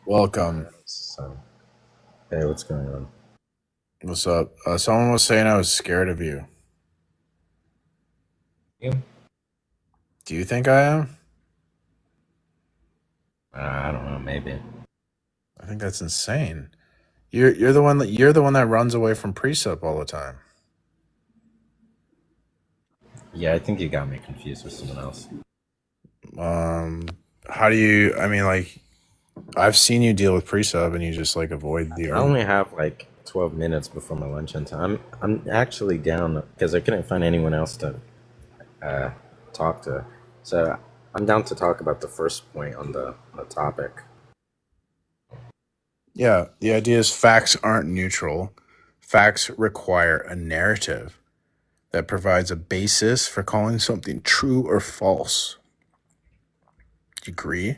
Welcome. So, hey, what's going on? What's up? Someone was saying I was scared of you. You? Do you think I am? I don't know, maybe. I think that's insane. You're the one that runs away from Presupped all the time. Yeah, I think you got me confused with someone else. Um, how do you? I mean, like, I've seen you deal with Presupped, and you just like avoid the I argument. only have like 12 minutes before my lunch and time. I'm actually down because I couldn't find anyone else to uh, talk to. So I'm down to talk about the first point on the topic. Yeah, the idea is facts aren't neutral. Facts require a narrative that provides a basis for calling something true or false. Do you agree?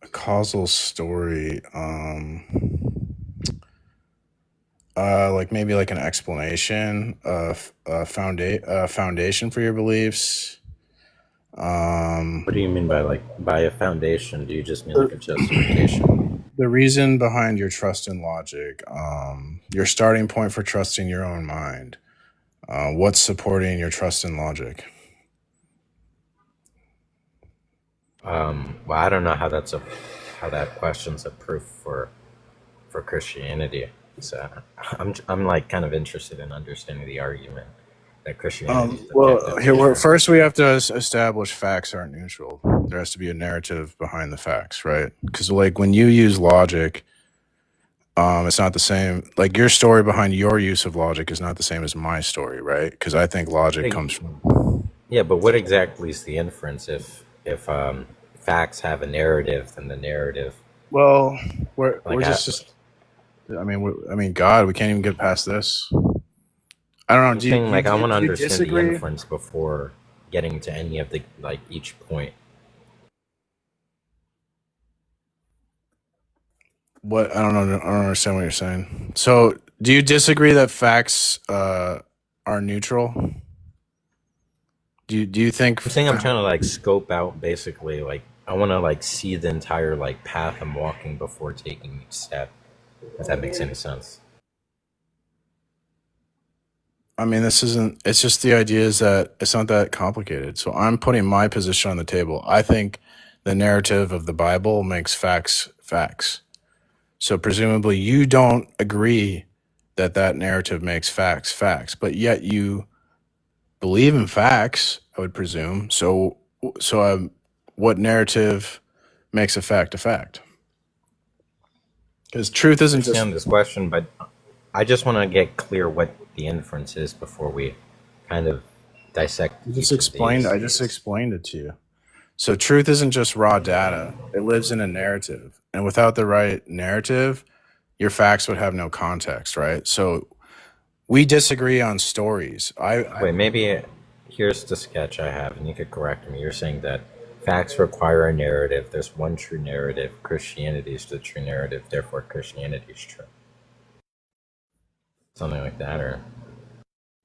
A causal story. Like maybe like an explanation, foundation for your beliefs. What do you mean by a foundation? Do you just mean like a The justification? the reason behind your trust in logic, your starting point for trusting your own mind. What's supporting your trust in logic? Well, I don't know how that question's a proof for Christianity. So I'm like kind of interested in understanding the argument that Christianity is Well, objectively here true. first we have to establish facts aren't neutral. There has to be a narrative behind the facts, right? Because like when you use logic, it's not the same. Like your story behind your use of logic is not the same as my story, right? Because I think logic Hey, comes from. yeah, but what exactly is the inference if facts have a narrative, then the narrative Well, we're like we're just. I mean, God, we can't even get past this. I don't know. I'm Do you saying do you, like I want to do you understand the disagree? inference before getting to any of the like each point. What I don't know. I don't understand what you're saying. So, do you disagree that facts are neutral? Do you think? I'm saying I'm trying to like scope out basically like I want to like see the entire like path I'm walking before taking each step. If that makes any sense. I mean, this isn't. It's just the idea is that it's not that complicated. So I'm putting my position on the table. I think the narrative of the Bible makes facts facts. So presumably you don't agree that that narrative makes facts facts, but yet you believe in facts. I would presume. So what narrative makes a fact a fact? Because truth I isn't just. understand this question, but I just want to get clear what the inference is before we kind of dissect each of I these. just explained it to you. So truth isn't just raw data. It lives in a narrative. And without the right narrative, your facts would have no context, right? So we disagree on stories. Wait, maybe here's the sketch I have, and you could correct me. You're saying that facts require a narrative. There's one true narrative. Christianity is the true narrative. Therefore, Christianity is true. Something like that, or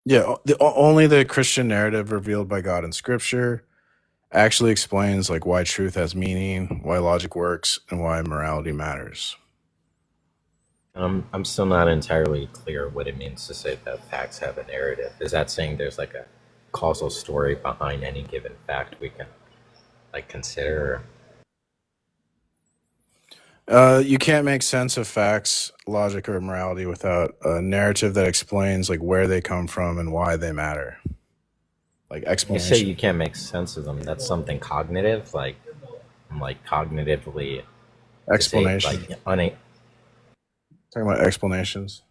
yeah, only the Christian narrative revealed by God in scripture actually explains like why truth has meaning, why logic works, and why morality matters. I'm still not entirely clear what it means to say that facts have a narrative. Is that saying there's like a causal story behind any given fact we can like consider? You can't make sense of facts, logic, or morality without a narrative that explains like where they come from and why they matter. Like You say explanation. you can't make sense of them. That's something cognitive, like cognitively like Explanation. una- Talking about explanations.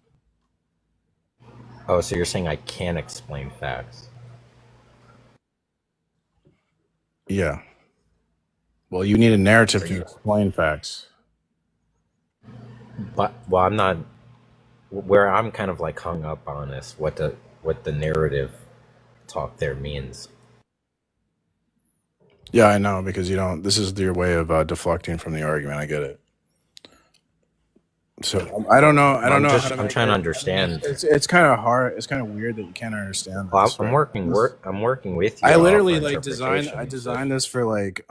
Oh, so you're saying I can't explain facts? Yeah. Well, you need a narrative Are to you? explain facts. But well, I'm not. Where I'm kind of like hung up on is what the narrative talk there means. Yeah, I know, because you don't. This is your way of deflecting from the argument. I get it. So I don't know. I don't know how to I'm make trying to it. understand. It's kind of hard. It's kind of weird that you can't understand Well, this. I'm Right? working with you I to literally offer like designed. I interpretation. designed this for like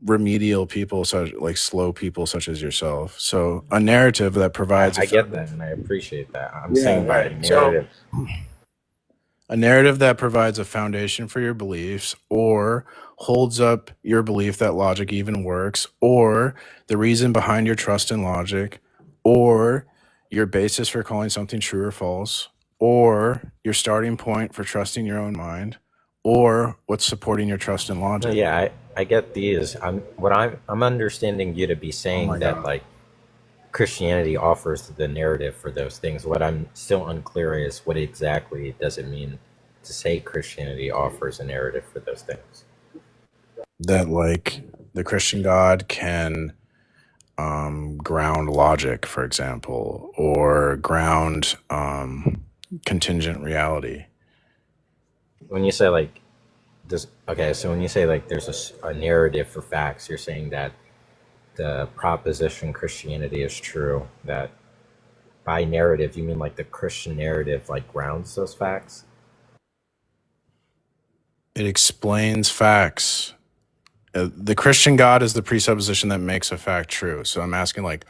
remedial people, such like slow people such as yourself. So a narrative that provides I get that, and I appreciate that. I'm yeah, saying by right. So narrative. a narrative that provides a foundation for your beliefs, or holds up your belief that logic even works, or the reason behind your trust in logic, or your basis for calling something true or false, or your starting point for trusting your own mind, or what's supporting your trust in No, logic. yeah, I get these. I'm understanding you to be Oh my saying that God. like Christianity offers the narrative for those things. What I'm still unclear is what exactly does it mean to say Christianity offers a narrative for those things. That like the Christian God can ground logic, for example, or ground contingent reality. When you say like this, okay, so when you say like there's a narrative for facts, you're saying that the proposition Christianity is true. That by narrative, you mean like the Christian narrative like grounds those facts? It explains facts. The Christian God is the presupposition that makes a fact true. So I'm asking, like,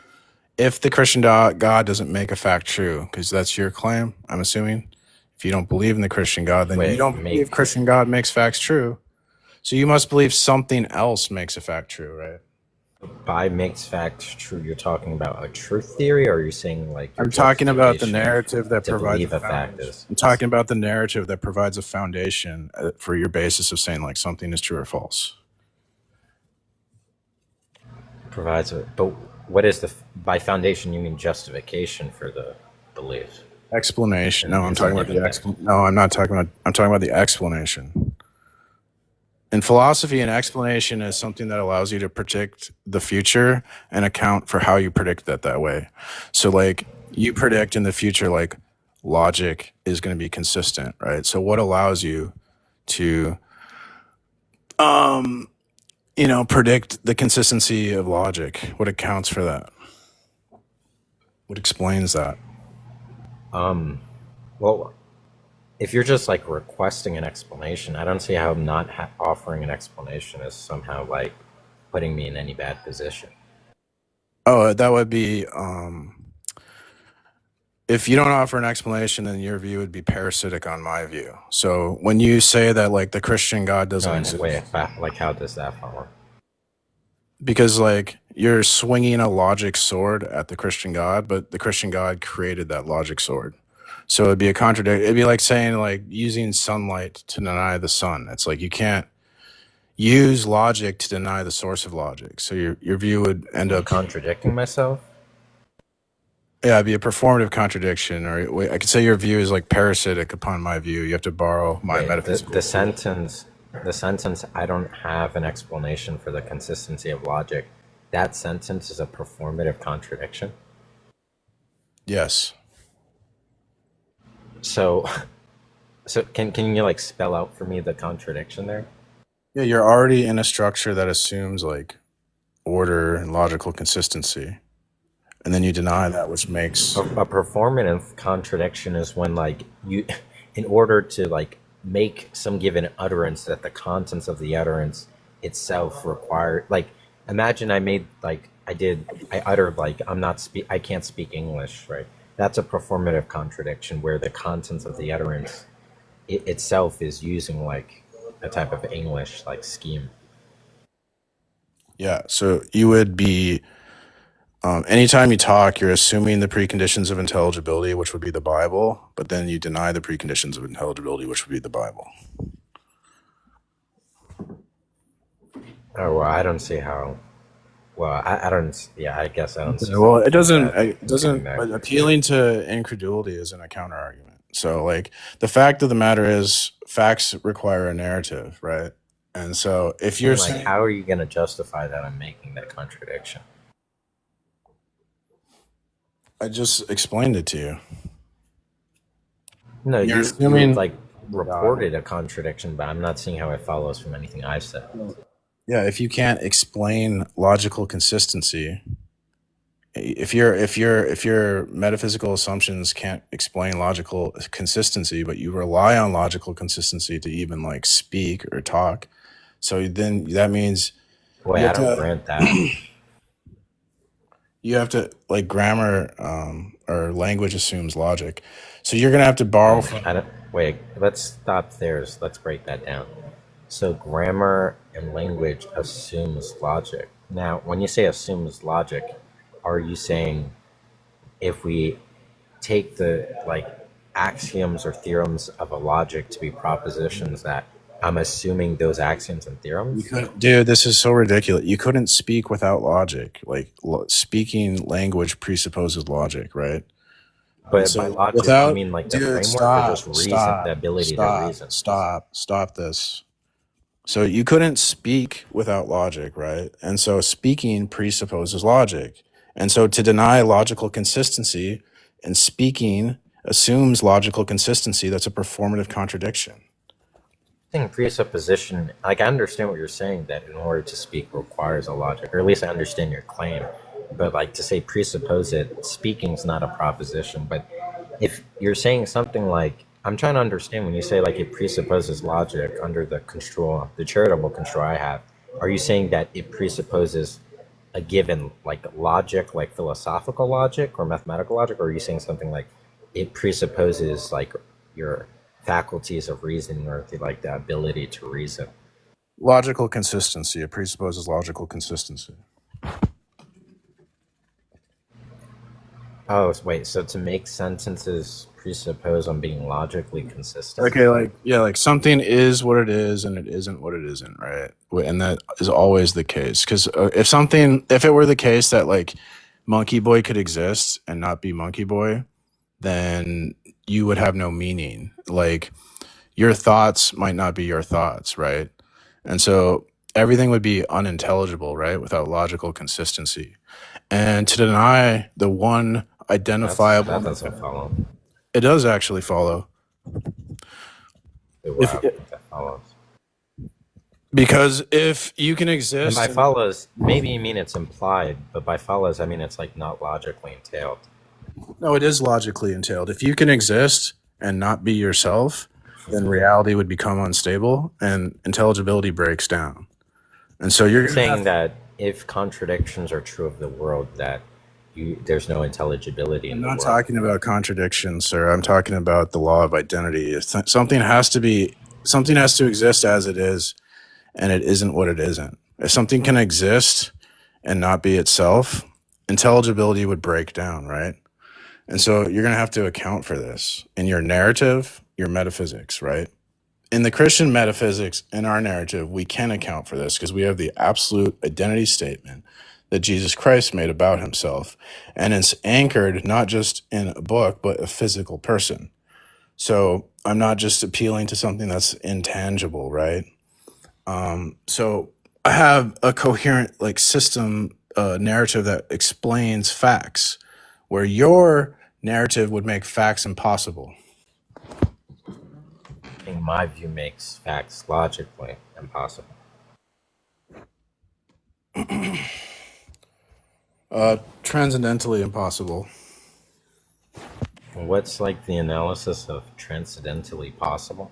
if the Christian God doesn't make a fact true, because that's your claim, I'm assuming. If you don't believe in the Christian God, then you Wait, don't believe make Christian God makes facts true. So you must believe something else makes a fact true, right? by makes facts true. You're talking about a truth theory, or are you saying like your I'm talking about the justification narrative that to provides a believe a fact foundation. is I'm talking about the narrative that provides a foundation for your basis of saying like something is true or false. provides a. But what is the by foundation? You mean justification for the belief Explanation. No, I'm in some talking about given the thing. No, I'm not talking about. I'm talking about the explanation. In philosophy, an explanation is something that allows you to predict the future and account for how you predict that way. So, like, you predict in the future, like, logic is going to be consistent, right? So, what allows you to, um, predict the consistency of logic? What accounts for that? What explains that? Well, if you're just like requesting an explanation, I don't see how not offering an explanation is somehow like putting me in any bad position. Oh, that would be if you don't offer an explanation, then your view would be parasitic on my view. So when you say that like the Christian God doesn't No, wait, exist, like how does that follow? because like you're swinging a logic sword at the Christian God, but the Christian God created that logic sword. So it'd be a contradiction. It'd be like saying like using sunlight to deny the sun. It's like you can't use logic to deny the source of logic. So your view would end I'm up, contradicting myself. yeah, it'd be a performative contradiction. Or I could say your view is like parasitic upon my view. You have to borrow my Wait, metaphysical tool. the sentence, I don't have an explanation for the consistency of logic. That sentence is a performative contradiction. Yes. So, so can you like spell out for me the contradiction there? Yeah, you're already in a structure that assumes like order and logical consistency. And then you deny that, which makes A performative contradiction is when like you, in order to like make some given utterance, that the contents of the utterance itself require like imagine I uttered like I can't speak English, right? That's a performative contradiction where the contents of the utterance itself is using like a type of English like scheme. yeah. So you would be anytime you talk, you're assuming the preconditions of intelligibility, which would be the Bible, but then you deny the preconditions of intelligibility, which would be the Bible. Oh well, I don't see how. Well, I don't. Yeah, I guess I don't see Well, something that it getting doesn't, that. but appealing to incredulity isn't a counter argument. So, like, the fact of the matter is, facts require a narrative, right? And so, if you're And like, saying, how are you going to justify that I'm making that contradiction? I just explained it to you. No, You're you assuming, like reported a contradiction, but I'm not seeing how it follows from anything I've said. Yeah, if you can't explain logical consistency, if your metaphysical assumptions can't explain logical consistency, but you rely on logical consistency to even like speak or talk, so then that means Wait, you I have don't to grant that. like grammar or language assumes logic, so you're gonna have to borrow from. I don't. Wait, let's stop there. Let's break that down. So grammar and language assumes logic. Now, when you say assumes logic, are you saying if we take the like axioms or theorems of a logic to be propositions that I'm assuming those axioms and theorems? Dude, this is so ridiculous. You couldn't speak without logic. Like speaking language presupposes logic, right? And But by so logic, you without, mean like the dude, framework or just stop, reason, the stop, ability to stop, reason? stop this. So you couldn't speak without logic, right? And so speaking presupposes logic. And so to deny logical consistency and speaking assumes logical consistency, that's a performative contradiction. I think presupposition, like I understand what you're saying, that in order to speak requires a logic, or at least I understand your claim. But like to say presuppose it, speaking's not a proposition. But if you're saying something like, I'm trying to understand when you say like it presupposes logic under the construal, the charitable construal I have, are you saying that it presupposes a given like logic, like philosophical logic or mathematical logic, or are you saying something like it presupposes like your faculties of reasoning or like the ability to reason? Logical consistency. It presupposes logical consistency. Oh, wait, so to make sentences presuppose on being logically consistent? Okay, like something is what it is and it isn't what it isn't, right? And that is always the case. Because if it were the case that like Monkeyboy could exist and not be Monkeyboy, then you would have no meaning. Like your thoughts might not be your thoughts, right? And so everything would be unintelligible, right? Without logical consistency. And to deny the one identifiable, That doesn't follow. it does actually follow. Well, I If don't think that follows. Because if you can And exist, by follows, maybe you mean it's implied, but by follows, I mean it's like not logically entailed. no, it is logically entailed. If you can exist and not be yourself, then reality would become unstable and intelligibility breaks down. And so you're Saying that if contradictions are true of the world, that there's no intelligibility in I'm the not world. talking about contradictions, sir. I'm talking about the law of identity. Something has to exist as it is, and it isn't what it isn't. If something can exist and not be itself, intelligibility would break down, right? And so you're going to have to account for this in your narrative, your metaphysics, right? In the Christian metaphysics, in our narrative, we can account for this because we have the absolute identity statement that Jesus Christ made about himself. And it's anchored not just in a book, but a physical person. So I'm not just appealing to something that's intangible, right? So I have a coherent like system narrative that explains facts, where your narrative would make facts impossible. I think my view makes facts logically impossible. Transcendentally impossible. What's like the analysis of transcendentally possible?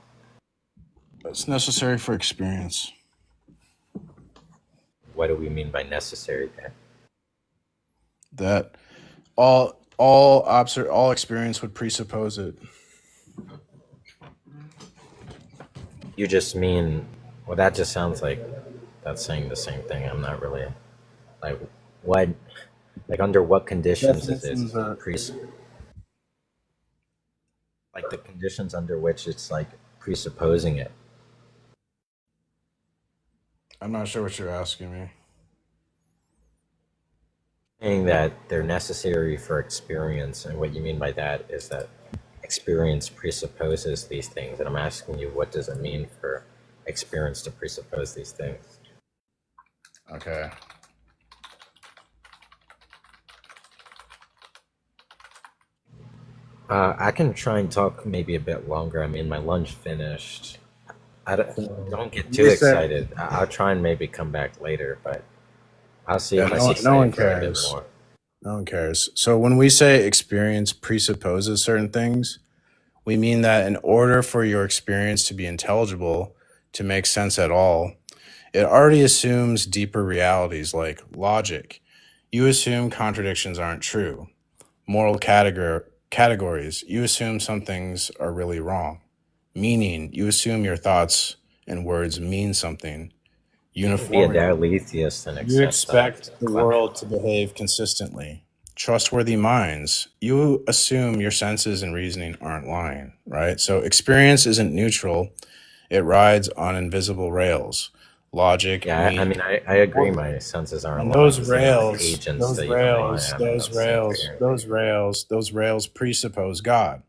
It's necessary for experience. What do we mean by necessary there? That all experience would presuppose it. You just mean, well, that just sounds like that's saying the same thing. I'm not really like what, like under what conditions is it like the conditions under which it's like presupposing it. I'm not sure what you're asking me. Saying that they're necessary for experience, and what you mean by that is that experience presupposes these things, and I'm asking you, what does it mean for experience to presuppose these things? Okay. I can try and talk maybe a bit longer. I mean, my lunch finished. I So don't get too we say, excited. I'll try and maybe come back later, but I'll see yeah, if I can no stay one for a bit cares. more. No one cares. So when we say experience presupposes certain things, we mean that in order for your experience to be intelligible, to make sense at all, it already assumes deeper realities like logic. You assume contradictions aren't true. Moral categories, you assume some things are really wrong. Meaning, you assume your thoughts and words mean something. You can be a Uniformity, deadly atheist and you accept that. expect the world to behave consistently. Trustworthy minds, you assume your senses and reasoning aren't lying, right? So experience isn't neutral, it rides on invisible rails. Logic, Yeah, I meaning, mean, I agree. My senses aren't and lying because they're not agents those that you can rely rails, on and those don't say rails, apparently. those rails, those rails presuppose God.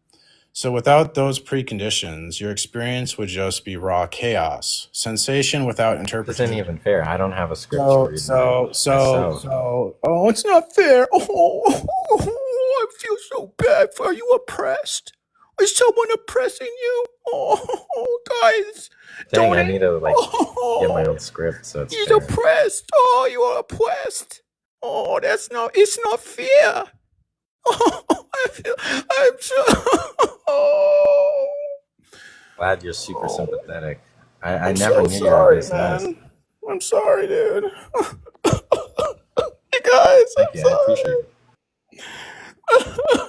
So without those preconditions, your experience would just be raw chaos, sensation without This isn't interpretation. even fair. I don't have a script to read myself. Oh, it's not fair. I feel so bad. Are you oppressed? Is someone oppressing you? Guys, Dang, I donate. need to like get my Oh, own script so it's he's fair. oppressed. Oh, you are oppressed. Oh, it's not fair. I'm so. Oh, Glad you're super oh, sympathetic. I I'm never so knew you had sorry, this nice. man. I'm sorry, dude. Hey guys, Thank I'm you. I appreciate it. sorry.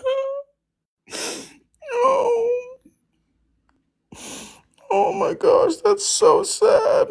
Oh, oh my gosh, that's so sad.